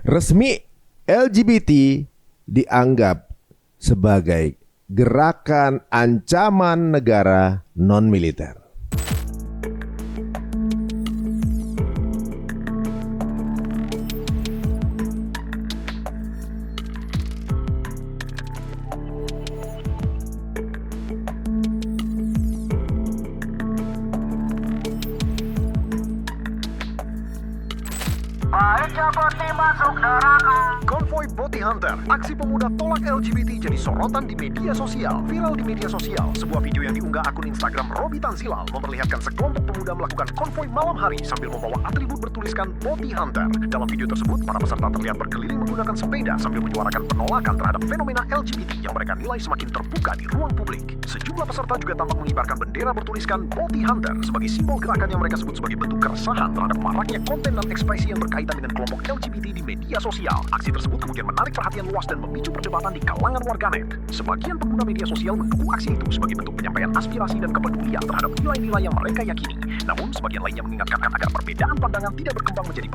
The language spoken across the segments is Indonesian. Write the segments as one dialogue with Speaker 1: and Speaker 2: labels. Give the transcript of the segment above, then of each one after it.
Speaker 1: Resmi LGBT dianggap sebagai gerakan ancaman negara non-militer.
Speaker 2: Konvoi Bounty Hunter, aksi pemuda tolak LGBT jadi sorotan di media sosial. Viral di media sosial, sebuah video yang diunggah akun Instagram Robi Tansilal memperlihatkan sekelompok pemuda melakukan konvoi malam hari sambil membawa atribut bertuliskan Bounty Hunter. Dalam video tersebut, para peserta terlihat berkeliling menggunakan sepeda sambil menyuarakan penolakan terhadap fenomena LGBT yang mereka nilai semakin terbuka di ruang publik. Sejumlah peserta juga tampak mengibarkan bendera bertuliskan Bounty Hunter sebagai simbol gerakan yang mereka sebut sebagai bentuk keresahan terhadap maraknya konten dan ekspresi yang berkaitan dengan kelompok LGBT di media sosial. Aksi tersebut kemudian menarik perhatian luas dan memicu perdebatan di kalangan warganet. Sebagian pengguna media sosial mendukung aksi itu sebagai bentuk penyampaian aspirasi dan kepedulian terhadap nilai-nilai yang mereka yakini. Namun, sebagian lainnya mengingatkan agar perbedaan pandangan tidak berkembang menjadi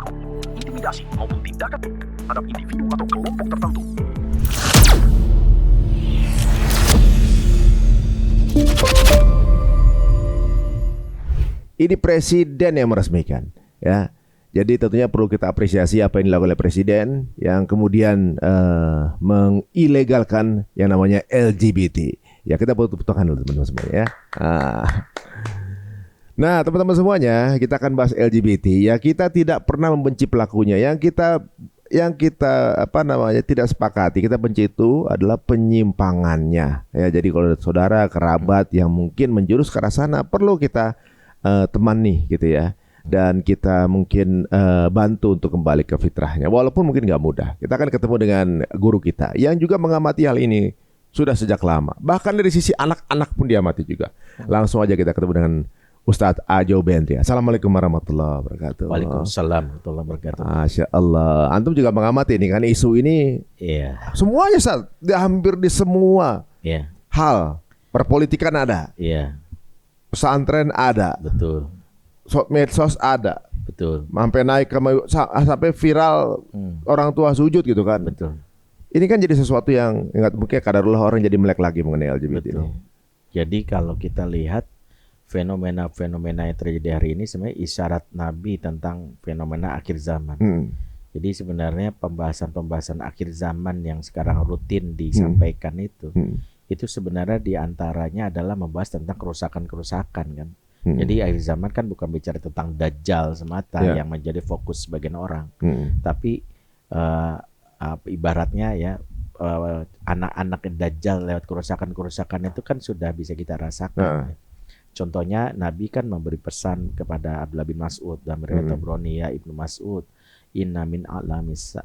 Speaker 2: intimidasi maupun tindakan terhadap individu atau kelompok tertentu.
Speaker 1: Ini presiden yang meresmikan, ya. Jadi tentunya perlu kita apresiasi apa yang dilakukan oleh presiden yang kemudian mengilegalkan yang namanya LGBT. Ya, kita tepuk tangan dulu teman-teman semuanya ya. Nah, teman-teman semuanya, kita akan bahas LGBT. Ya, kita tidak pernah membenci pelakunya. Yang kita tidak sepakati, kita benci itu adalah penyimpangannya. Ya, jadi kalau saudara, kerabat yang mungkin menjurus ke arah sana perlu kita temani gitu ya. Dan kita mungkin bantu untuk kembali ke fitrahnya. Walaupun mungkin nggak mudah. Kita akan ketemu dengan guru kita yang juga mengamati hal ini sudah sejak lama. Bahkan dari sisi anak-anak pun diamati juga. Langsung aja kita ketemu dengan Ustadz Ajo Bentri. Assalamualaikum warahmatullahi wabarakatuh.
Speaker 3: Waalaikumsalam warahmatullahi wabarakatuh.
Speaker 1: Masya Allah. Antum juga mengamati ini kan isu ini.
Speaker 3: Iya.
Speaker 1: Semuanya hampir di semua hal. Perpolitikan ada.
Speaker 3: Iya.
Speaker 1: Pesantren ada.
Speaker 3: Betul.
Speaker 1: Medsos ada.
Speaker 3: Betul.
Speaker 1: Sampai naik sampai viral orang tua sujud gitu kan.
Speaker 3: Betul.
Speaker 1: Ini kan jadi sesuatu yang enggak mungkin kadarullah orang jadi melek lagi mengenai LGBT
Speaker 3: Betul.
Speaker 1: ini.
Speaker 3: Jadi kalau kita lihat fenomena-fenomena yang terjadi hari ini sebenarnya isyarat Nabi tentang fenomena akhir zaman. Jadi sebenarnya pembahasan-pembahasan akhir zaman yang sekarang rutin disampaikan itu sebenarnya diantaranya adalah membahas tentang kerusakan-kerusakan kan. Jadi akhir zaman kan bukan bicara tentang Dajjal semata yang menjadi fokus sebagian orang, tapi ibaratnya ya anak-anak Dajjal lewat kerusakan-kerusakan itu kan sudah bisa kita rasakan. Contohnya Nabi kan memberi pesan kepada Abdullah bin Mas'ud dalam riwayat Tabrani, ya Ibnu Mas'ud, inna min a'lamis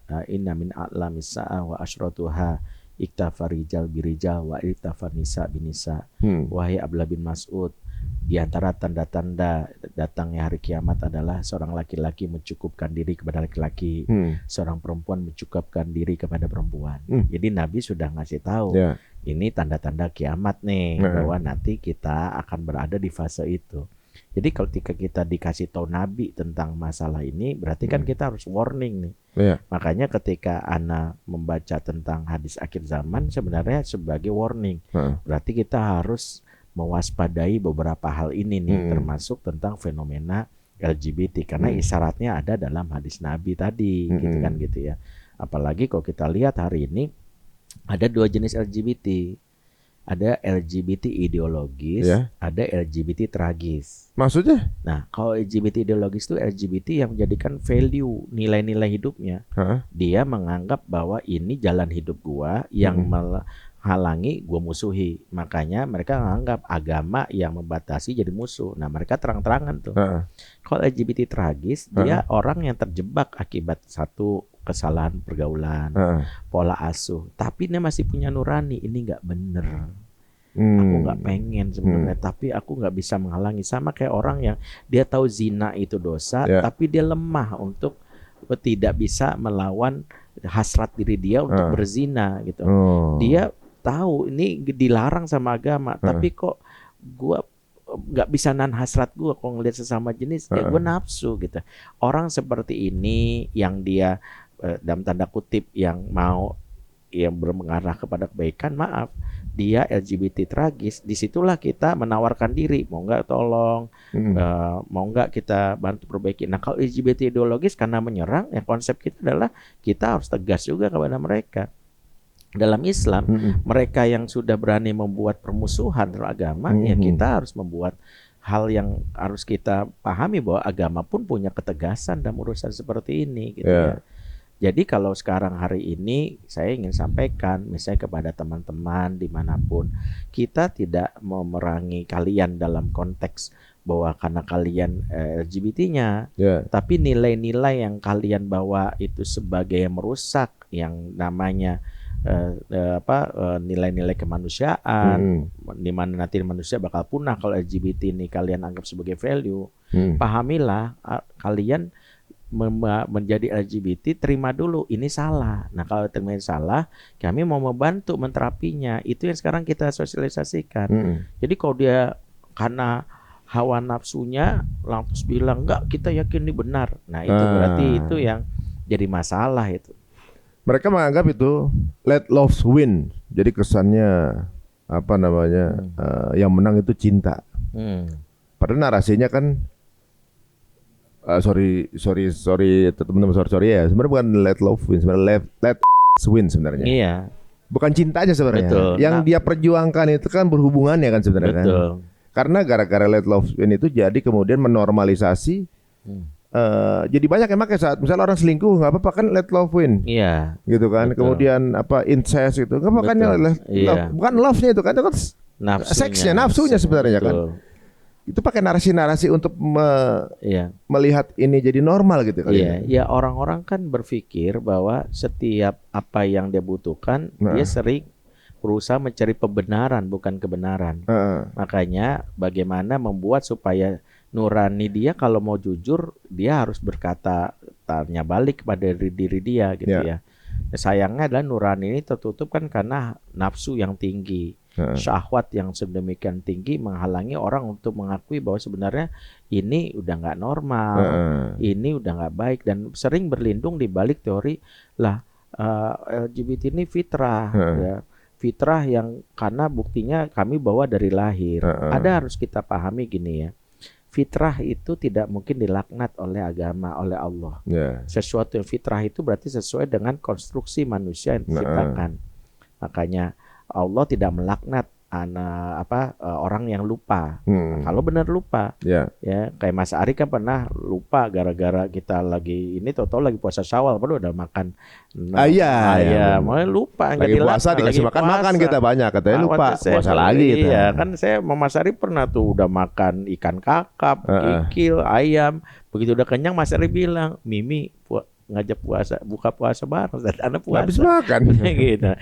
Speaker 3: sa'a wa asyratuha iktafa rijal birijal wa iktafa nisa binisa. Wahai Abdullah bin Mas'ud, di antara tanda-tanda datangnya hari kiamat adalah seorang laki-laki mencukupkan diri kepada laki-laki, seorang perempuan mencukupkan diri kepada perempuan. Jadi Nabi sudah ngasih tahu, ini tanda-tanda kiamat nih, bahwa nanti kita akan berada di fase itu. Jadi ketika kita dikasih tahu Nabi tentang masalah ini, berarti kan kita harus warning nih. Makanya ketika Ana membaca tentang hadis akhir zaman, sebenarnya sebagai warning. Berarti kita harus mewaspadai beberapa hal ini nih, termasuk tentang fenomena LGBT, karena isyaratnya ada dalam hadis Nabi tadi, gitu kan gitu ya. Apalagi kalau kita lihat hari ini ada dua jenis LGBT, ada LGBT ideologis, ada LGBT tragis.
Speaker 1: Maksudnya?
Speaker 3: Nah, kalau LGBT ideologis itu LGBT yang menjadikan value nilai-nilai hidupnya. Dia menganggap bahwa ini jalan hidup gua yang halangi gue musuhi, makanya mereka menganggap agama yang membatasi jadi musuh. Nah mereka terang-terangan tuh. Kalau LGBT tragis, dia orang yang terjebak akibat satu kesalahan pergaulan, pola asuh, tapi dia masih punya nurani. Ini nggak bener. Aku nggak pengen sebenarnya, tapi aku nggak bisa menghalangi. Sama kayak orang yang dia tahu zina itu dosa, tapi dia lemah untuk tidak bisa melawan hasrat diri dia untuk berzina gitu. Dia tahu ini dilarang sama agama, tapi kok gue nggak bisa nahan hasrat gue kalau ngelihat sesama jenis, ya gue nafsu gitu. Orang seperti ini yang dia dalam tanda kutip yang bermengarah kepada kebaikan, maaf, dia LGBT tragis, disitulah kita menawarkan diri, mau nggak tolong, mau nggak kita bantu perbaiki. Nah kalau LGBT ideologis karena menyerang, ya konsep kita adalah kita harus tegas juga kepada mereka. Dalam Islam, mereka yang sudah berani membuat permusuhan terhadap agama, ya kita harus membuat hal yang harus kita pahami bahwa agama pun punya ketegasan dalam urusan seperti ini, gitu ya. Jadi kalau sekarang hari ini saya ingin sampaikan misalnya kepada teman-teman dimanapun, kita tidak memerangi kalian dalam konteks bahwa karena kalian LGBT-nya, tapi nilai-nilai yang kalian bawa itu sebagai merusak yang namanya nilai-nilai kemanusiaan, di mana nanti manusia bakal punah kalau LGBT ini kalian anggap sebagai value. Pahamilah kalian menjadi LGBT, terima dulu ini salah. Nah kalau terima salah, kami mau membantu menterapinya. Itu yang sekarang kita sosialisasikan. Jadi kalau dia karena hawa nafsunya langsung bilang enggak, kita yakin ini benar. Nah itu berarti itu yang jadi masalah itu.
Speaker 1: Mereka menganggap itu let love win. Jadi kesannya apa namanya yang menang itu cinta. Padahal narasinya kan sorry teman-teman, sorry ya. Sebenarnya bukan let love win, sebenarnya let win sebenarnya.
Speaker 3: Iya.
Speaker 1: Bukan cintanya sebenarnya.
Speaker 3: Betul.
Speaker 1: Yang dia perjuangkan itu kan berhubungannya kan sebenarnya.
Speaker 3: Betul.
Speaker 1: Kan? Karena gara-gara let love win itu jadi kemudian menormalisasi. Jadi banyak yang pakai saat misalnya orang selingkuh nggak apa-apa kan let love win.
Speaker 3: Iya.
Speaker 1: Gitu kan.
Speaker 3: Betul.
Speaker 1: Kemudian apa incest itu nggak apa-apa kan love, bukan love-nya itu kan seksnya, nafsunya sebenarnya kan. Itu pakai narasi-narasi untuk melihat ini jadi normal gitu kali.
Speaker 3: Ya orang-orang kan berpikir bahwa setiap apa yang dia butuhkan, dia sering berusaha mencari pembenaran bukan kebenaran. Makanya bagaimana membuat supaya nurani dia kalau mau jujur dia harus berkata tanya balik kepada diri dia gitu ya. Sayangnya adalah nurani ini tertutup kan karena nafsu yang tinggi. Syahwat yang sedemikian tinggi menghalangi orang untuk mengakui bahwa sebenarnya ini udah nggak normal, ini udah nggak baik, dan sering berlindung di balik teori lah LGBT ini fitrah, ya. Fitrah yang karena buktinya kami bawa dari lahir. Ada harus kita pahami gini ya, fitrah itu tidak mungkin dilaknat oleh agama, oleh Allah. Sesuatu yang fitrah itu berarti sesuai dengan konstruksi manusia yang diciptakan. Makanya Allah tidak melaknat orang yang lupa. Kalau benar lupa, ya kayak Mas Ari kan pernah lupa gara-gara kita lagi ini tahu-tahu lagi puasa Syawal, padahal udah makan. Mau lupa
Speaker 1: lagi puasa dikasih makan kita banyak katanya lupa puasa lagi.
Speaker 3: Iya kan saya sama Mas Ari pernah tuh udah makan ikan kakap, kikil, ayam, begitu udah kenyang Mas Ari bilang Mimi ngajak buka puasa bareng dan anak puasa
Speaker 1: habis makan
Speaker 3: gitu.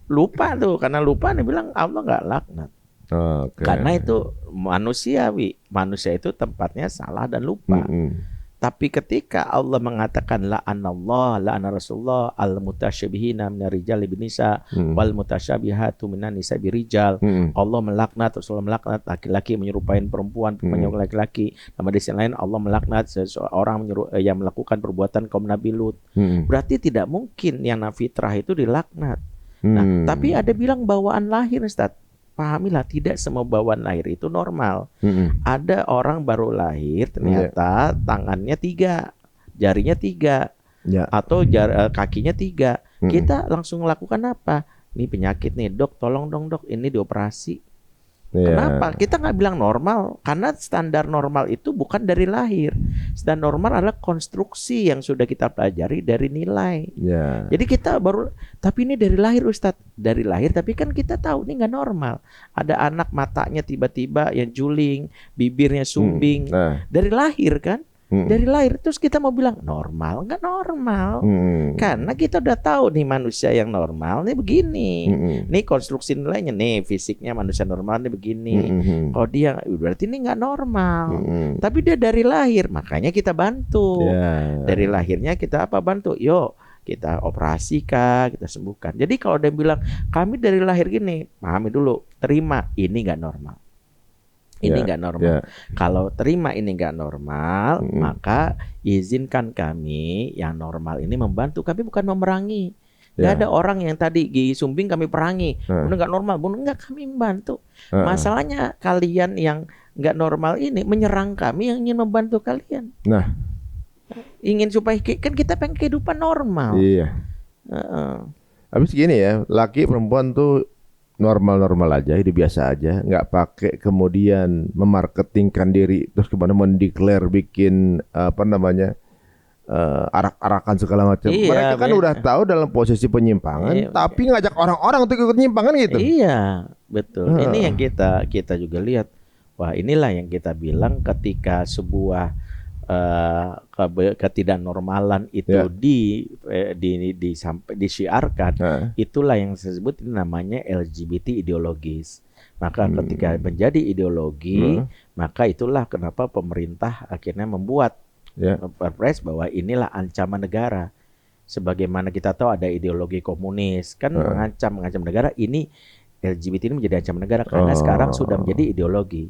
Speaker 3: Lupa tuh, karena lupa dia bilang Allah nggak laknat. Karena itu manusiawi, manusia itu tempatnya salah dan lupa. Tapi ketika Allah mengatakan la'anallah, la'ana Rasulullah al-mutasyabihina minar rijal binisa wal mutasyabihatu minan nisa birijal. Allah melaknat, Rasulullah melaknat laki-laki menyerupai perempuan, menyerupai laki-laki. Nama di sisi lain Allah melaknat seseorang yang melakukan perbuatan kaum Nabi Lut. Berarti tidak mungkin yang fitrah itu dilaknat. Nah, tapi ada bilang bawaan lahir, Ustaz. Pahamilah, tidak semua bawaan lahir itu normal. Ada orang baru lahir ternyata tangannya 3, jarinya 3, atau kakinya 3. Kita langsung lakukan apa? Ini penyakit nih dok, tolong dong dok, ini dioperasi. Kenapa? Kita nggak bilang normal, karena standar normal itu bukan dari lahir. Standar normal adalah konstruksi yang sudah kita pelajari dari nilai. Jadi kita baru, tapi ini dari lahir Ustadz, dari lahir. Tapi kan kita tahu ini nggak normal. Ada anak matanya tiba-tiba yang juling, bibirnya sumbing, dari lahir kan? Dari lahir. Terus kita mau bilang normal, nggak normal. Karena kita udah tahu nih manusia yang normal nih begini. Nih konstruksi nilainya nih, fisiknya manusia normal nih begini. Kalau dia berarti ini nggak normal. Tapi dia dari lahir, makanya kita bantu. Dari lahirnya kita apa bantu? Yuk kita operasi kah, kita sembuhkan. Jadi kalau dia bilang kami dari lahir gini, pahami dulu, terima ini nggak normal. Ini
Speaker 1: Ya,
Speaker 3: nggak normal.
Speaker 1: ya.
Speaker 3: Kalau terima ini nggak normal, maka izinkan kami yang normal ini membantu. Kami bukan memerangi. Nggak
Speaker 1: Ya.
Speaker 3: ada orang yang tadi gigi sumbing kami perangi.
Speaker 1: Heeh.
Speaker 3: Benar nggak normal, benar nggak, kami membantu.
Speaker 1: Heeh.
Speaker 3: Masalahnya kalian yang nggak normal ini menyerang kami yang ingin membantu kalian.
Speaker 1: Nah,
Speaker 3: Ingin supaya kan kita pengen kehidupan normal.
Speaker 1: iya.
Speaker 3: Heeh.
Speaker 1: Habis gini ya, laki perempuan tuh normal-normal aja, hidup biasa aja, nggak pakai kemudian memarketingkan diri terus kemudian mendeklar bikin apa namanya arak-arakan segala macam.
Speaker 3: Iya,
Speaker 1: Mereka kan
Speaker 3: bener.
Speaker 1: udah tahu dalam posisi penyimpangan,
Speaker 3: Iya.
Speaker 1: tapi ngajak orang-orang untuk ikut nyimpangan gitu.
Speaker 3: Iya, betul.
Speaker 1: Heeh.
Speaker 3: Ini yang kita juga lihat. Wah, inilah yang kita bilang ketika sebuah ketidaknormalan itu
Speaker 1: Ya.
Speaker 3: disiarkan,
Speaker 1: Nah,
Speaker 3: itulah yang saya sebut ini namanya LGBT ideologis. Maka ketika menjadi ideologi, maka itulah kenapa pemerintah akhirnya membuat
Speaker 1: ya.
Speaker 3: Perpres bahwa inilah ancaman negara. Sebagaimana kita tahu ada ideologi komunis kan mengancam negara, ini LGBT ini menjadi ancaman negara karena sekarang sudah menjadi ideologi.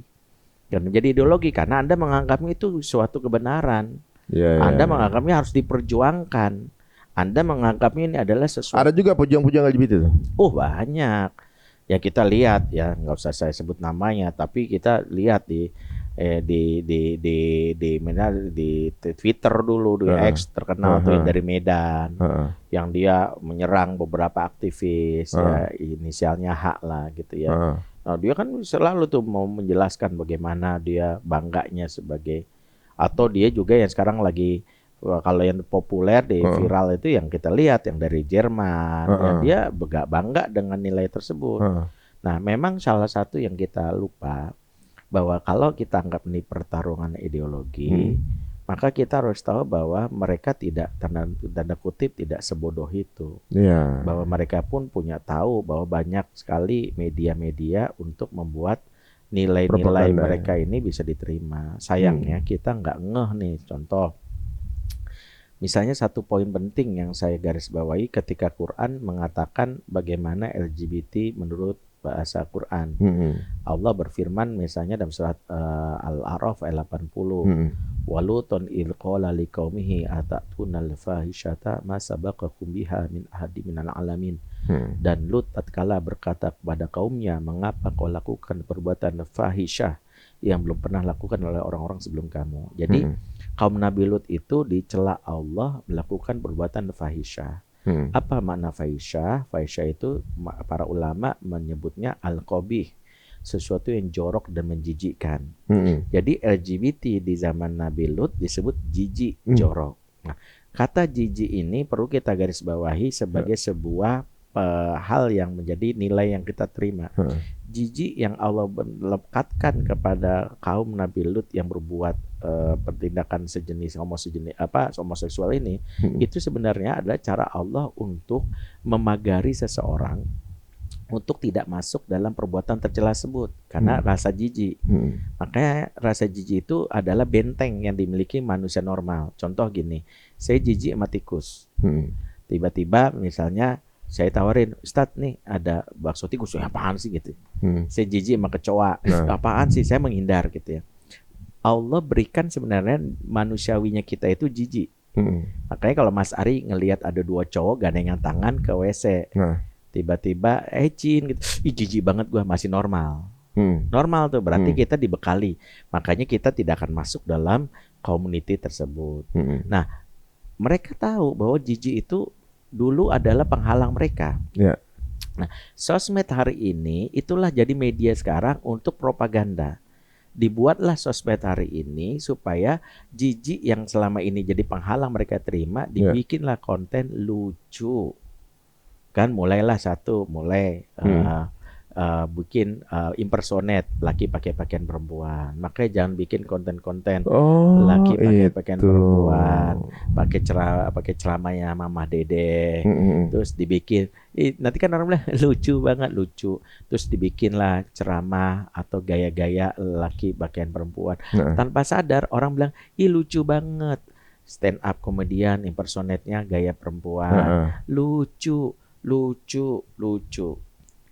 Speaker 3: Dan menjadi ideologi karena Anda menganggapnya itu suatu kebenaran.
Speaker 1: Ya,
Speaker 3: Anda
Speaker 1: ya.
Speaker 3: menganggapnya harus diperjuangkan. Anda menganggapnya ini adalah sesuatu.
Speaker 1: Ada juga pejuang-pejuang LGBT tuh.
Speaker 3: Oh, banyak. Ya kita lihat ya, nggak usah saya sebut namanya, tapi kita lihat di Twitter dulu, di X terkenal tuh yang dari Medan, yang dia menyerang beberapa aktivis, ya inisialnya H lah gitu ya. Nah, dia kan selalu tuh mau menjelaskan bagaimana dia bangganya sebagai, atau dia juga yang sekarang lagi kalau yang populer di viral itu yang kita lihat yang dari Jerman, ya dia bangga dengan nilai tersebut. Nah, memang salah satu yang kita lupa bahwa kalau kita anggap ini pertarungan ideologi, maka kita harus tahu bahwa mereka tidak tanda kutip tidak sebodoh itu.
Speaker 1: Iya.
Speaker 3: Bahwa mereka pun punya tahu bahwa banyak sekali media-media untuk membuat nilai-nilai
Speaker 1: Propaganda.
Speaker 3: mereka ini bisa diterima. Sayangnya kita nggak ngeh nih. Contoh, misalnya satu poin penting yang saya garis bawahi ketika Quran mengatakan bagaimana LGBT menurut bahasa Quran. Allah berfirman misalnya dalam surat Al-A'raf ayat 80. Waluton il qala liqaumihi atatunal fahisyata ma sabaqakum biha min ahadi minal alamin. Dan Lut tatkala berkata kepada kaumnya, mengapa kau lakukan perbuatan fahisyah yang belum pernah lakukan oleh orang-orang sebelum kamu. Jadi kaum Nabi Lut itu dicela Allah melakukan perbuatan fahisyah. Apa makna fahisyah? Fahisyah itu para ulama menyebutnya al-qabih, sesuatu yang jorok dan menjijikkan. Jadi LGBT di zaman Nabi Lut disebut jijik, jorok. Nah, kata jijik ini perlu kita garis bawahi sebagai sebuah hal yang menjadi nilai yang kita terima. Jijik yang Allah lekatkan kepada kaum Nabi Lut yang berbuat pertindakan homoseksual ini, itu sebenarnya adalah cara Allah untuk memagari seseorang untuk tidak masuk dalam perbuatan tercela tersebut karena rasa jijik. Makanya rasa jijik itu adalah benteng yang dimiliki manusia normal. Contoh gini, saya jijik sama tikus. Tiba-tiba misalnya saya tawarin, Ustadz nih ada bakso tikus, apaan sih gitu. Saya jijik sama kecoa, apaan sih, saya menghindar gitu ya. Allah berikan sebenarnya manusiawinya kita itu jijik. Makanya kalau Mas Ari ngelihat ada dua cowok gandengan tangan ke WC, tiba-tiba Cin gitu, ih jijik banget gua, masih normal. Normal tuh berarti kita dibekali. Makanya kita tidak akan masuk dalam community tersebut. Nah, mereka tahu bahwa jijik itu dulu adalah penghalang mereka. Nah, sosmed hari ini itulah jadi media sekarang untuk propaganda. Dibuatlah sosmed hari ini supaya jijik yang selama ini jadi penghalang mereka terima, dibikinlah konten lucu. Kan mulai bikin impersonate laki pakai pakaian perempuan. Makanya jangan bikin konten-konten laki pakai pakaian perempuan, pakai ceramahnya Mama Dede. Terus dibikin nanti kan orang bilang lucu banget, lucu. Terus dibikinlah ceramah atau gaya-gaya laki pakaian perempuan. Tanpa sadar orang bilang, "Ih lucu banget." Stand up komedian impersonate-nya gaya perempuan. Lucu.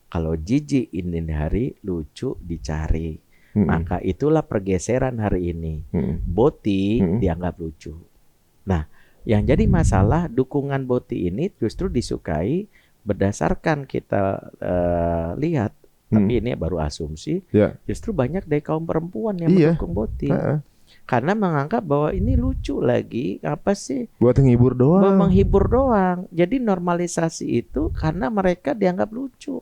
Speaker 3: Kalau jijik ini hari lucu dicari. Maka itulah pergeseran hari ini. Boti dianggap lucu. Nah, yang jadi masalah dukungan Boti ini justru disukai berdasarkan kita lihat. Tapi ini baru asumsi. Justru banyak dari kaum perempuan yang mendukung Boti. Karena menganggap bahwa ini lucu lagi, apa sih?
Speaker 1: Buat menghibur doang.
Speaker 3: Menghibur doang. Jadi normalisasi itu karena mereka dianggap lucu.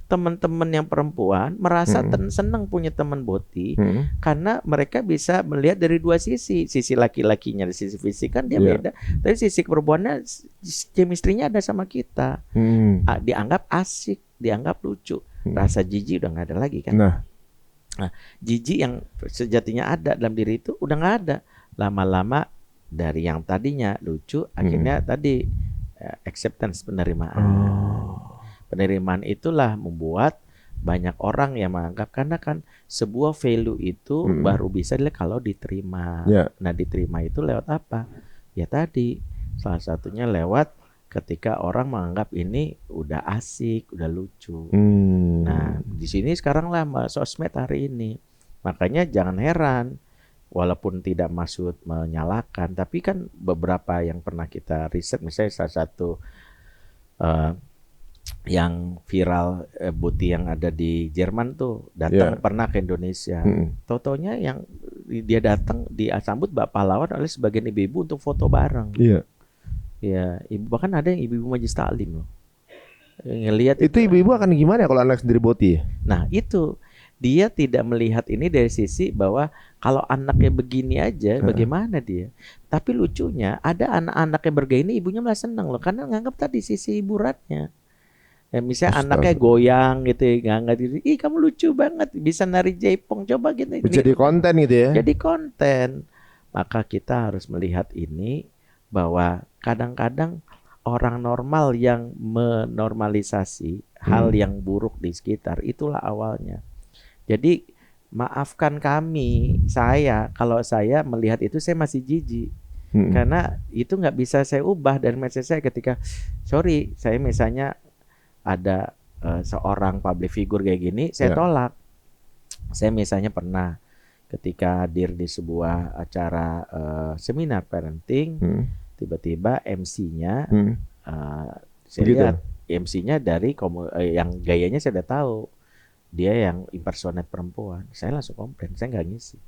Speaker 3: Teman-teman yang perempuan merasa senang punya teman Boti karena mereka bisa melihat dari dua sisi. Sisi laki-lakinya dari sisi fisik kan dia beda. Tapi sisi perempuannya chemistry-nya ada sama kita. Dianggap asik, dianggap lucu. Rasa jijik udah nggak ada lagi kan. Nah, jijik yang sejatinya ada dalam diri itu udah nggak ada. Lama-lama dari yang tadinya lucu akhirnya tadi acceptance, penerimaan. Penerimaan itulah membuat banyak orang yang menganggap, karena kan sebuah value itu baru bisa kalau diterima. Nah, diterima itu lewat apa? Ya tadi salah satunya lewat ketika orang menganggap ini udah asik, udah lucu. Nah, di sini sekarang lah sosmed hari ini. Makanya jangan heran, walaupun tidak maksud menyalahkan, tapi kan beberapa yang pernah kita riset, misalnya salah satu yang viral Boti yang ada di Jerman tuh datang pernah ke Indonesia. Totonya yang dia datang disambut Bapak pahlawan oleh sebagian ibu-ibu untuk foto bareng. Ya, bahkan ada yang ibu-ibu Majelis Taklim loh. Ngelihat
Speaker 1: itu ibu-ibu akan gimana kalau anak sendiri Boti?
Speaker 3: Nah, itu dia tidak melihat ini dari sisi bahwa kalau anaknya begini aja bagaimana dia. Tapi lucunya ada anak-anak yang bergaya ini ibunya malah senang loh, karena nganggap tadi sisi hiburannya. Misalnya anaknya goyang gitu ya, nggak gitu. Ih, kamu lucu banget, bisa nari jaipong, coba gitu.
Speaker 1: Jadi konten gitu ya.
Speaker 3: Jadi konten. Maka kita harus melihat ini bahwa kadang-kadang orang normal yang menormalisasi hal yang buruk di sekitar, itulah awalnya. Jadi maafkan kami, saya kalau saya melihat itu saya masih jijik. Karena itu nggak bisa saya ubah dari mindset saya ketika, sorry, saya misalnya ada seorang public figure kayak gini, saya tolak. Saya misalnya pernah ketika hadir di sebuah acara seminar parenting, tiba-tiba MC-nya saya lihat MC-nya dari yang gayanya saya udah tahu dia yang impersonate perempuan. Saya langsung komplain, saya nggak ngisi,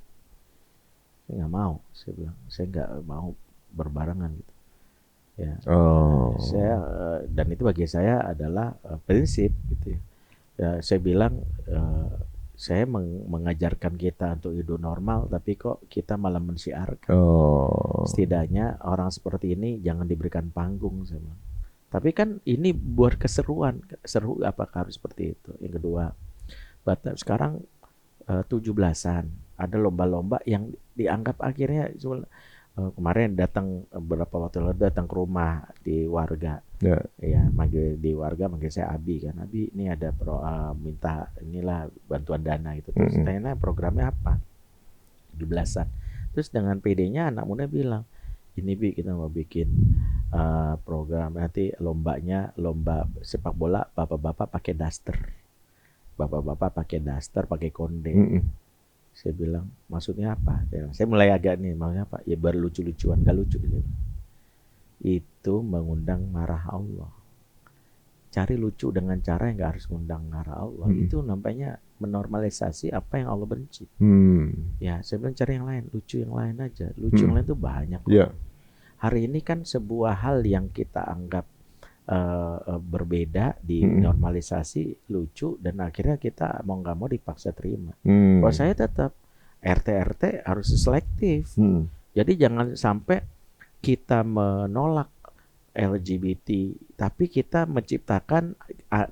Speaker 3: saya nggak mau, saya bilang saya nggak mau berbarengan gitu ya. Saya dan itu bagi saya adalah prinsip gitu ya. Saya bilang saya mengajarkan kita untuk hidup normal, tapi kok kita malah mensiarkan. Setidaknya orang seperti ini jangan diberikan panggung, saya bilang. Tapi kan ini buat keseruan, seru apakah harus seperti itu? Yang kedua, sekarang 17-an ada lomba-lomba yang dianggap akhirnya kemarin datang beberapa waktu lalu datang ke rumah di warga. Ya, manggil di warga, manggil saya Abi kan. Abi, ini ada minta inilah bantuan dana gitu. Terus tanya programnya apa? 17-an. Terus dengan PD-nya anak muda bilang, ini Bi, kita mau bikin program nanti lombanya lomba sepak bola, bapak-bapak pakai daster. Bapak-bapak pakai daster, pakai konde. Saya bilang, maksudnya apa? Saya mulai agak nih, maksudnya apa? Ya berlucu-lucuan, gak lucu. Itu mengundang marah Allah. Cari lucu dengan cara yang gak harus mengundang marah Allah. Itu nampaknya menormalisasi apa yang Allah benci. Ya, saya bilang cari yang lain, lucu yang lain aja. Lucu yang lain itu banyak. Hari ini kan sebuah hal yang kita anggap berbeda dinormalisasi lucu, dan akhirnya kita mau nggak mau dipaksa terima. Kalau saya tetap RT harus selektif. Jadi jangan sampai kita menolak LGBT tapi kita menciptakan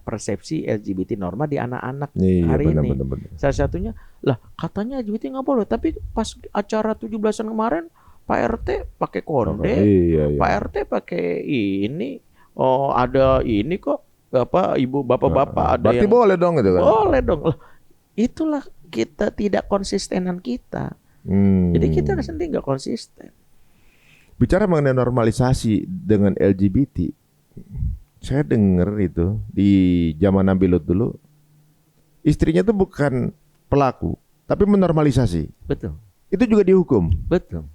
Speaker 3: persepsi LGBT norma di anak-anak hari ini. Salah satunya lah katanya LGBT nggak boleh, tapi pas acara 17-an kemarin Pak RT pakai konde, Pak RT pakai ini. Oh, ada ini kok ibu bapak-bapak ada
Speaker 1: berarti
Speaker 3: yang
Speaker 1: boleh dong gitu kan?
Speaker 3: Boleh dong. Itulah kita tidak konsistenan kita. Jadi kita sendiri nggak konsisten.
Speaker 1: Bicara mengenai normalisasi dengan LGBT, saya dengar itu di zaman Nabi Lut dulu, istrinya tuh bukan pelaku, tapi menormalisasi.
Speaker 3: Betul.
Speaker 1: Itu juga dihukum.
Speaker 3: Betul.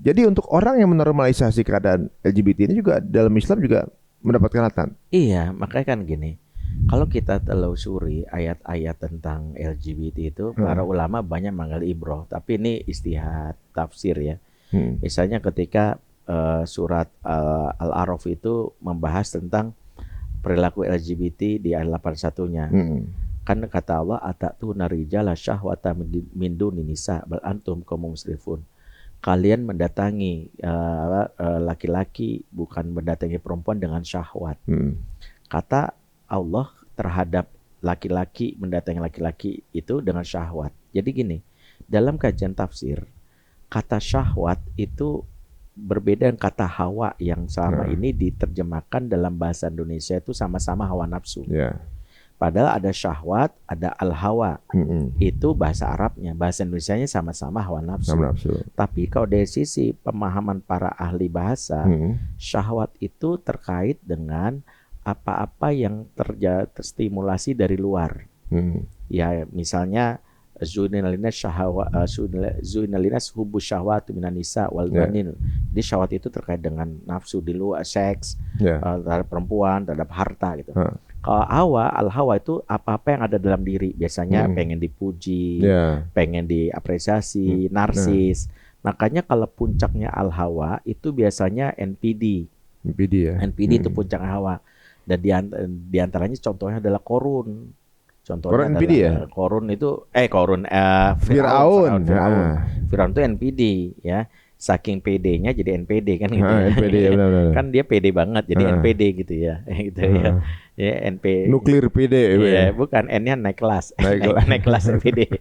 Speaker 1: Jadi untuk orang yang menormalisasi keadaan LGBT ini juga dalam Islam juga mendapat kelihatan.
Speaker 3: Iya, makanya kan gini. Kalau kita telusuri ayat-ayat tentang LGBT itu, para ulama banyak mengambil ibrah, tapi ini istihad tafsir ya. Misalnya ketika surat Al-A'raf itu membahas tentang perilaku LGBT di ayat 81-nya. Kan kata Allah, atatuna rijala syahwata min duni nisa bal antum qaum musrifun. Kalian mendatangi laki-laki, bukan mendatangi perempuan dengan syahwat. Kata Allah terhadap laki-laki, mendatangi laki-laki itu dengan syahwat. Jadi gini, dalam kajian tafsir, kata syahwat itu berbeda dengan kata hawa yang selama ini diterjemahkan dalam bahasa Indonesia itu sama-sama hawa nafsu. Padahal ada syahwat, ada al-hawa. Itu bahasa Arabnya, bahasa Indonesianya sama-sama hawa nafsu. Tapi kalau dari sisi pemahaman para ahli bahasa, syahwat itu terkait dengan apa-apa yang terstimulasi dari luar. Ya, misalnya zuinalinas hubbu syahwat minan nisa wal banin. Jadi syahwat itu terkait dengan nafsu di luar, seks, terhadap perempuan, terhadap harta gitu. Kalau al-hawa itu apa-apa yang ada dalam diri. Biasanya pengen dipuji, pengen diapresiasi, narsis. Makanya kalau puncaknya al-hawa itu biasanya NPD. NPD itu puncak hawa. Dan di antaranya contohnya adalah korun. Contohnya
Speaker 1: NPD ya?
Speaker 3: Korun itu
Speaker 1: Firaun.
Speaker 3: Firaun itu NPD ya. Saking PD-nya jadi NPD kan gitu.
Speaker 1: NPD ya, benar-benar.
Speaker 3: Kan dia PD banget jadi NPD gitu ya. Gitu ya. Ya NP
Speaker 1: nuklir PD
Speaker 3: ya, bukan N-nya naik kelas. Naik kelas NPD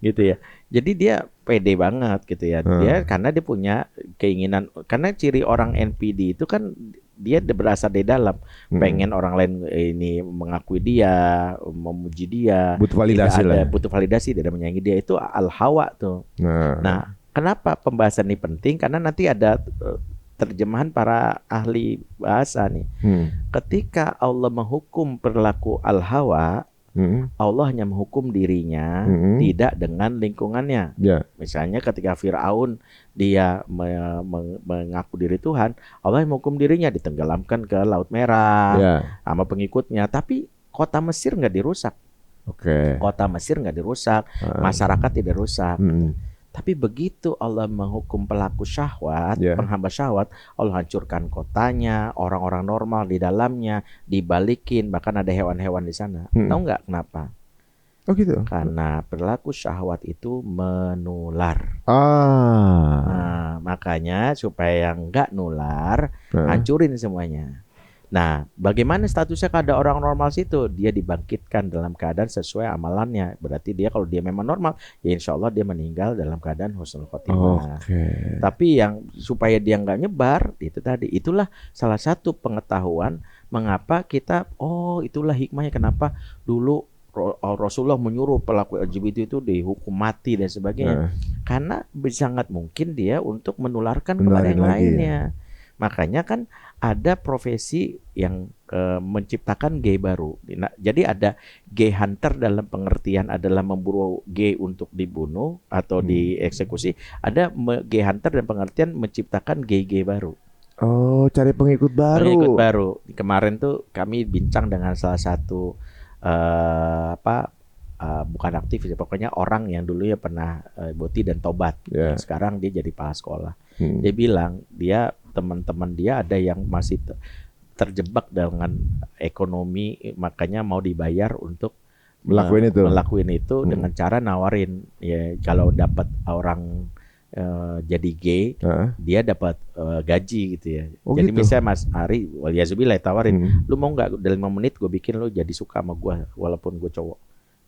Speaker 3: gitu ya. Jadi dia PD banget gitu ya. Dia karena dia punya keinginan, karena ciri orang NPD itu kan dia berasal dari dalam, pengen orang lain ini mengakui dia, memuji dia,
Speaker 1: butuh validasi lah.
Speaker 3: Butuh validasi dari menyayangi dia, itu al-hawa tuh. Nah, kenapa pembahasan ini penting? Karena nanti ada terjemahan para ahli bahasa nih. Ketika Allah menghukum perilaku al-hawa, Allah hanya menghukum dirinya, tidak dengan lingkungannya. Misalnya ketika Firaun dia mengaku diri Tuhan, Allah yang menghukum dirinya, ditenggelamkan ke Laut Merah sama pengikutnya. Tapi kota Mesir nggak dirusak. Kota Mesir nggak dirusak, masyarakat tidak rusak. Tapi begitu Allah menghukum pelaku syahwat, penghamba syahwat, Allah hancurkan kotanya, orang-orang normal di dalamnya dibalikin, bahkan ada hewan-hewan di sana. Tahu nggak kenapa?
Speaker 1: Oh gitu.
Speaker 3: Karena perilaku syahwat itu menular. Nah, makanya supaya nggak nular, hancurin semuanya. Nah, bagaimana statusnya kalau ada orang normal situ? Dia dibangkitkan dalam keadaan sesuai amalannya. Berarti dia kalau dia memang normal, ya insya Allah dia meninggal dalam keadaan husnul khotimah. Tapi yang supaya dia nggak nyebar, itu tadi. Itulah salah satu pengetahuan mengapa kita, itulah hikmahnya kenapa dulu Rasulullah menyuruh pelaku LGBT itu dihukum mati dan sebagainya. Karena sangat mungkin dia untuk menularkan kepada yang lainnya. Makanya kan ada profesi yang menciptakan gay baru. Nah, jadi ada gay hunter dalam pengertian adalah memburu gay untuk dibunuh atau dieksekusi. Ada gay hunter dalam pengertian menciptakan gay-gay baru.
Speaker 1: Oh, cari pengikut baru.
Speaker 3: Pengikut baru. Kemarin tuh kami bincang dengan salah satu bukan aktivis, pokoknya orang yang dulu ya pernah boti dan tobat. Sekarang dia jadi kepala sekolah. Dia bilang teman-teman dia ada yang masih terjebak dengan ekonomi, makanya mau dibayar untuk melakuin itu dengan cara nawarin, ya kalau dapat orang jadi gay, dia dapat gaji gitu ya. Jadi gitu. Misalnya Mas Ari, waliyazubillah tawarin, lu mau nggak dalam 5 menit gue bikin lu jadi suka sama gue walaupun gue cowok.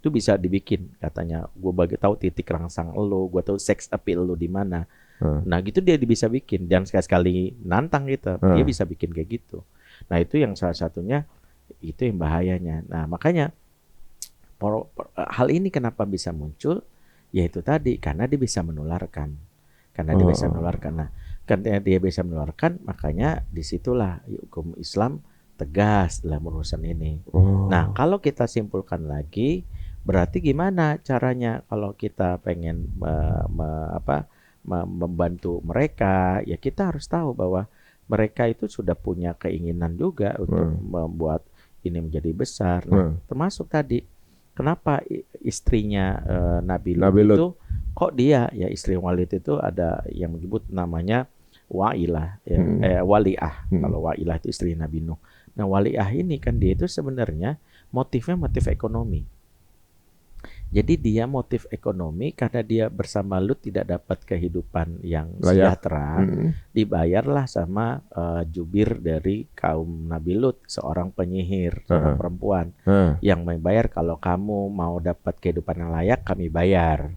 Speaker 3: Itu bisa dibikin katanya. Gue tahu titik rangsang lu, gue tahu sex appeal lu di mana. Nah gitu dia bisa bikin, dan sekali-sekali nantang gitu, dia bisa bikin kayak gitu. Nah itu yang salah satunya, itu yang bahayanya. Nah makanya hal ini kenapa bisa muncul, yaitu tadi karena dia bisa menularkan, Nah karena dia bisa menularkan, makanya disitulah hukum Islam tegas dalam urusan ini. Nah kalau kita simpulkan lagi, Berarti gimana caranya kalau kita pengen membantu mereka? Ya kita harus tahu bahwa mereka itu sudah punya keinginan juga untuk membuat ini menjadi besar. Nah, termasuk tadi kenapa istrinya Nabi Lut itu kok dia ya istri Walid itu ada yang menyebut namanya Wa'ilah ya, Wali'ah. Kalau Wa'ilah itu istri Nabi Nuh. Nah, Wali'ah ini kan dia itu sebenarnya motifnya motif ekonomi. Jadi dia motif ekonomi karena dia bersama Lut tidak dapat kehidupan yang sejahtera, dibayarlah sama jubir dari kaum Nabi Lut, seorang penyihir, seorang perempuan yang membayar kalau kamu mau dapat kehidupan yang layak kami bayar.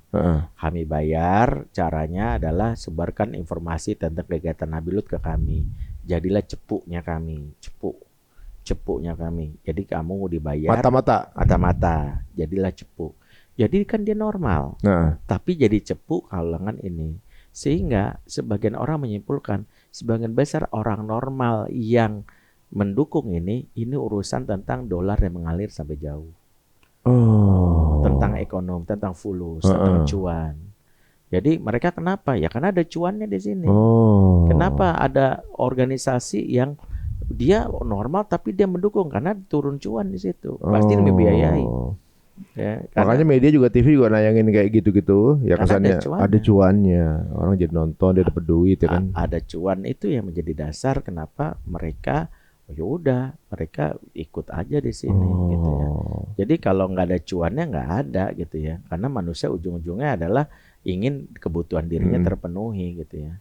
Speaker 3: Kami bayar, caranya adalah sebarkan informasi tentang kegiatan Nabi Lut ke kami. Jadilah cepuknya kami, cepuknya kami. Jadi kamu dibayar mata-mata, jadilah cepuk. Jadi kan dia normal, tapi jadi cepu kalangan ini. Sehingga sebagian orang menyimpulkan, sebagian besar orang normal yang mendukung ini urusan tentang dolar yang mengalir sampai jauh. Tentang ekonomi, tentang fulus, tentang cuan. Jadi mereka kenapa? Ya karena ada cuannya di sini. Kenapa ada organisasi yang dia normal tapi dia mendukung? Karena turun cuan di situ. Pasti membiayai. Ya,
Speaker 1: makanya media juga TV juga nayangin kayak gitu-gitu ya, kesannya ada cuannya, orang jadi nonton, dia dapat duit ya kan.
Speaker 3: Ada cuan itu yang menjadi dasar kenapa mereka mereka ikut aja di sini gitu ya. Jadi kalau nggak ada cuannya nggak ada gitu ya, karena manusia ujung-ujungnya adalah ingin kebutuhan dirinya terpenuhi gitu ya.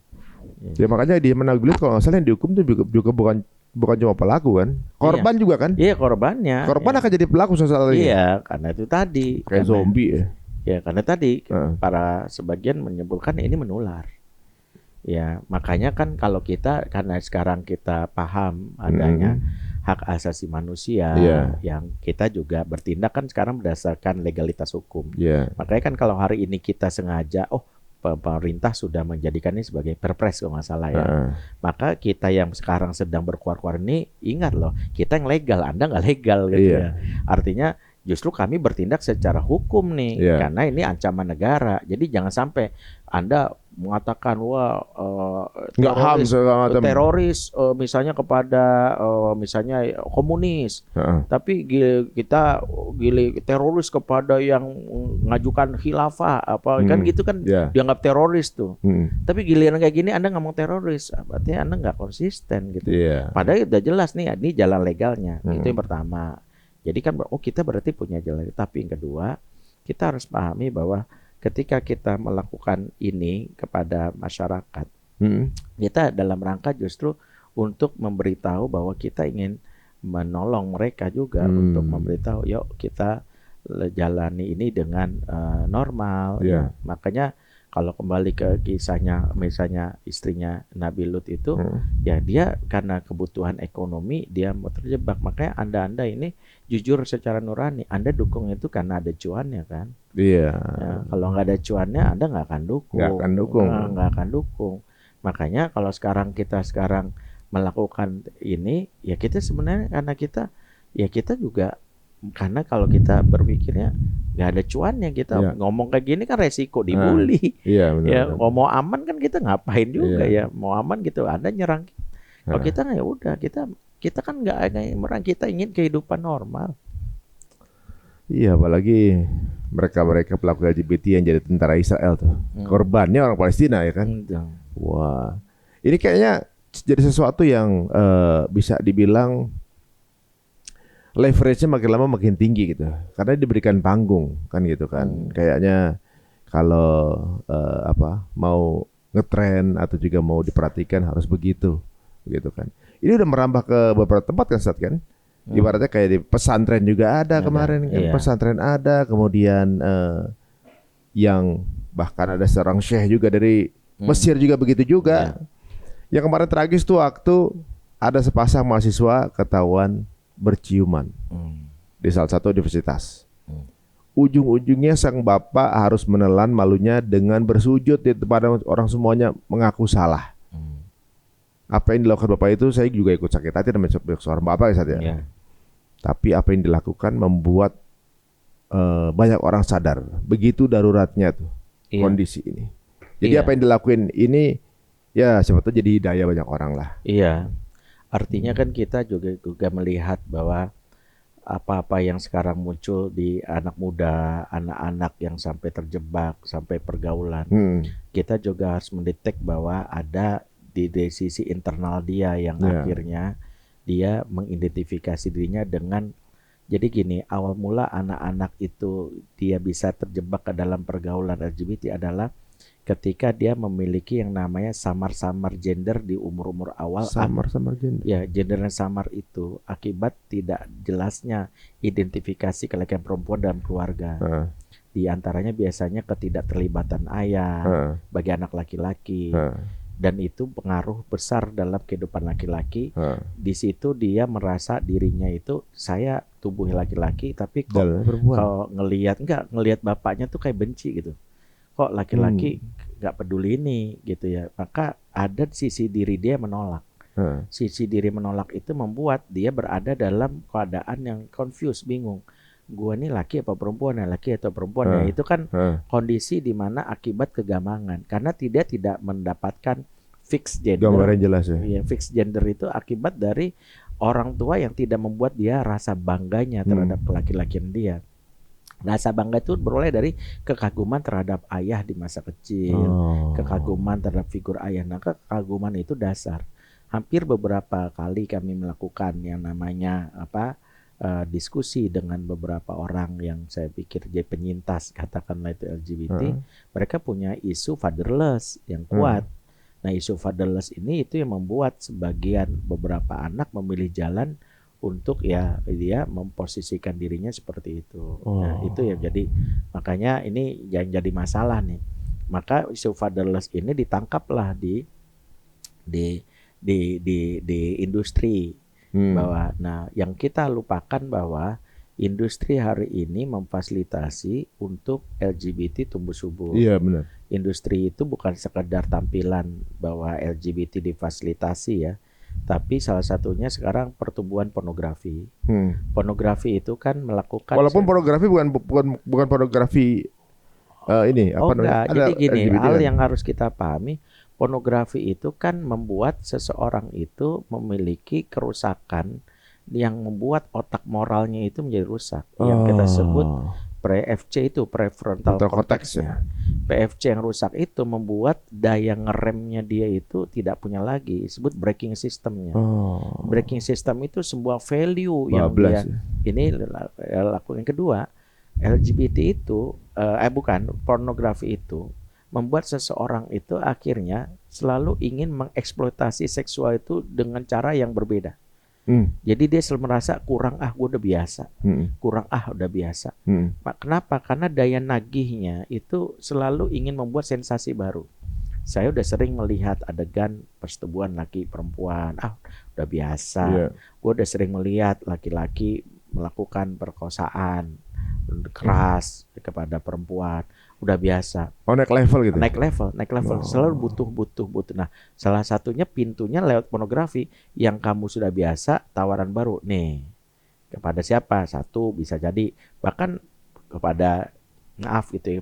Speaker 1: Ya makanya di Nabi Lut kalau nggak salah yang dihukum tuh juga bukan cuma pelaku kan, korban juga kan?
Speaker 3: Iya, korbannya.
Speaker 1: Korban akan jadi pelaku sesuatu lagi.
Speaker 3: Iya, karena itu tadi.
Speaker 1: Kayak zombie ya.
Speaker 3: Ya, karena tadi para sebagian menyimpulkan ini menular. Ya, makanya kan kalau kita karena sekarang kita paham adanya hak asasi manusia yang kita juga bertindak kan sekarang berdasarkan legalitas hukum. Makanya kan kalau hari ini kita sengaja pemerintah sudah menjadikan ini sebagai perpres kalau nggak salah ya. Maka kita yang sekarang sedang berkuar-kuar ini ingat loh, kita yang legal, Anda nggak legal gitu ya. Artinya justru kami bertindak secara hukum nih, karena ini ancaman negara. Jadi jangan sampai Anda mengatakan teroris misalnya kepada misalnya komunis, tapi kita teroris kepada yang mengajukan khilafah kan gitu kan dianggap teroris tuh. Tapi giliran kayak gini Anda ngomong teroris, berarti Anda nggak konsisten gitu. Padahal udah jelas nih ini jalan legalnya. Itu yang pertama. Jadi kan kita berarti punya jalan. Tapi yang kedua, kita harus pahami bahwa ketika kita melakukan ini kepada masyarakat, kita dalam rangka justru untuk memberitahu bahwa kita ingin menolong mereka juga, untuk memberitahu, yuk kita jalani ini dengan normal. Makanya kalau kembali ke kisahnya, misalnya istrinya Nabi Lut itu, ya dia karena kebutuhan ekonomi dia mau terjebak. Makanya Anda ini jujur secara nurani, Anda dukung itu karena ada cuannya kan? Ya, kalau nggak ada cuannya, Anda nggak akan dukung. Nggak akan dukung. Makanya kalau kita sekarang melakukan ini, ya kita sebenarnya karena kita juga. Karena kalau kita berpikirnya nggak ada cuannya, kita ngomong kayak gini kan resiko dibully. Mau aman kan kita ngapain juga ya, mau aman gitu Anda nyerang. Kalau kita ya udah kita kan nggak merang, kita ingin kehidupan normal.
Speaker 1: Iya, apalagi mereka pelaku LGBT yang jadi tentara Israel tuh, korbannya orang Palestina ya kan. Wah, ini kayaknya jadi sesuatu yang bisa dibilang leverage-nya makin lama makin tinggi gitu, karena diberikan panggung kan gitu kan. Kayaknya kalau mau ngetren atau juga mau diperhatikan harus begitu kan. Ini udah merambah ke beberapa tempat kan, Ustaz kan. Ibaratnya kayak di pesantren juga ada kemarin kan, pesantren ada, kemudian yang bahkan ada seorang syekh juga dari Mesir juga begitu juga. Yang kemarin tragis tuh waktu ada sepasang mahasiswa ketahuan berciuman di salah satu universitas. Ujung-ujungnya sang bapak harus menelan malunya dengan bersujud di depan orang semuanya mengaku salah. Apa yang dilakukan bapak itu saya juga ikut sakit hati namanya seorang bapak ya. Tapi apa yang dilakukan membuat banyak orang sadar begitu daruratnya tuh kondisi ini. Jadi apa yang dilakuin ini ya siapa tahu jadi hidayah banyak orang lah.
Speaker 3: Iya. Artinya kan kita juga melihat bahwa apa-apa yang sekarang muncul di anak muda, anak-anak yang sampai terjebak, sampai pergaulan, kita juga harus mendetek bahwa ada di sisi internal dia yang akhirnya dia mengidentifikasi dirinya dengan, jadi gini, awal mula anak-anak itu dia bisa terjebak ke dalam pergaulan LGBT adalah ketika dia memiliki yang namanya samar-samar gender di umur-umur awal.
Speaker 1: Samar-samar gender.
Speaker 3: Ya, gender yang samar itu akibat tidak jelasnya identifikasi laki-laki perempuan dalam keluarga. Di antaranya biasanya ketidakterlibatan ayah bagi anak laki-laki. Dan itu pengaruh besar dalam kehidupan laki-laki. Di situ dia merasa dirinya itu, saya tubuh laki-laki tapi kok kalau ngelihat bapaknya tuh kayak benci gitu. Kok laki-laki nggak peduli ini gitu ya. Maka ada sisi diri dia menolak. Sisi diri menolak itu membuat dia berada dalam keadaan yang confused, bingung. Gua nih laki apa perempuan ya, laki atau perempuan ya. Itu kan kondisi di mana akibat kegamangan. Karena tidak mendapatkan fixed gender.
Speaker 1: Gambaran jelas ya.
Speaker 3: Ya, fixed gender itu akibat dari orang tua yang tidak membuat dia rasa bangganya terhadap laki-lakian dia. Rasa bangga itu beroleh dari kekaguman terhadap ayah di masa kecil, kekaguman terhadap figur ayah. Nah, kekaguman itu dasar. Hampir beberapa kali kami melakukan yang namanya diskusi dengan beberapa orang yang saya pikir jadi penyintas, katakanlah itu LGBT. Mereka punya isu fatherless yang kuat. Nah, isu fatherless ini itu yang membuat sebagian beberapa anak memilih jalan untuk ya dia memposisikan dirinya seperti itu. Nah, itu ya jadi makanya ini yang jadi masalah nih. Maka isu fatherless ini ditangkaplah di industri bahwa nah yang kita lupakan bahwa industri hari ini memfasilitasi untuk LGBT tumbuh subur.
Speaker 1: Iya benar.
Speaker 3: Industri itu bukan sekedar tampilan bahwa LGBT difasilitasi ya. Tapi salah satunya sekarang pertumbuhan pornografi. Pornografi itu kan melakukan. Walaupun
Speaker 1: pornografi bukan pornografi ini apa namanya?
Speaker 3: Jadi gini, hal yang harus kita pahami, pornografi itu kan membuat seseorang itu memiliki kerusakan yang membuat otak moralnya itu menjadi rusak. Yang kita sebut PFC itu prefrontal cortex ya. PFC yang rusak itu membuat daya ngeremnya dia itu tidak punya lagi, disebut braking systemnya. Braking system itu sebuah value yang dia ini lakukan. Yang kedua, LGBT itu pornografi itu membuat seseorang itu akhirnya selalu ingin mengeksploitasi seksual itu dengan cara yang berbeda. Jadi dia selalu merasa kurang gue udah biasa, kurang udah biasa. Kenapa? Karena daya nagihnya itu selalu ingin membuat sensasi baru. Saya udah sering melihat adegan persetubuhan laki perempuan, udah biasa. Gue udah sering melihat laki-laki melakukan perkosaan keras kepada perempuan, udah biasa.
Speaker 1: Naik level gitu.
Speaker 3: Naik level. Selalu butuh. Nah, salah satunya pintunya lewat pornografi. Yang kamu sudah biasa, tawaran baru nih. Kepada siapa? Satu bisa jadi bahkan kepada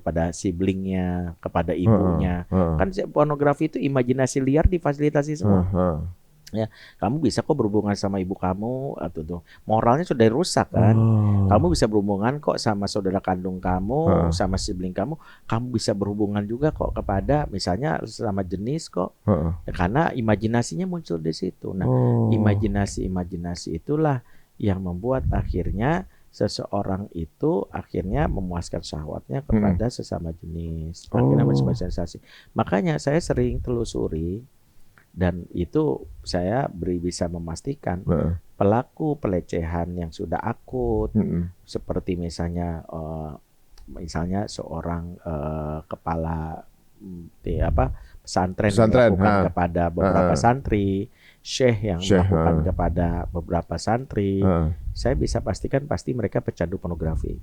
Speaker 3: pada siblingnya, kepada ibunya. Kan pornografi itu imajinasi liar difasilitasi semua. Ya, kamu bisa kok berhubungan sama ibu kamu atau tuh moralnya sudah rusak kan. Kamu bisa berhubungan kok sama saudara kandung kamu, sama sibling kamu bisa berhubungan juga kok kepada misalnya sama jenis kok. Ya, karena imajinasinya muncul di situ. Nah, imajinasi itulah yang membuat akhirnya seseorang itu akhirnya memuaskan syahwatnya kepada sesama jenis. Akhirnya mencari sensasi. Makanya saya sering telusuri. Dan itu saya bisa memastikan pelaku pelecehan yang sudah akut, seperti misalnya seorang kepala pesantren melakukan kepada beberapa santri, syekh yang melakukan kepada beberapa santri, saya bisa pastikan pasti mereka pecandu pornografi.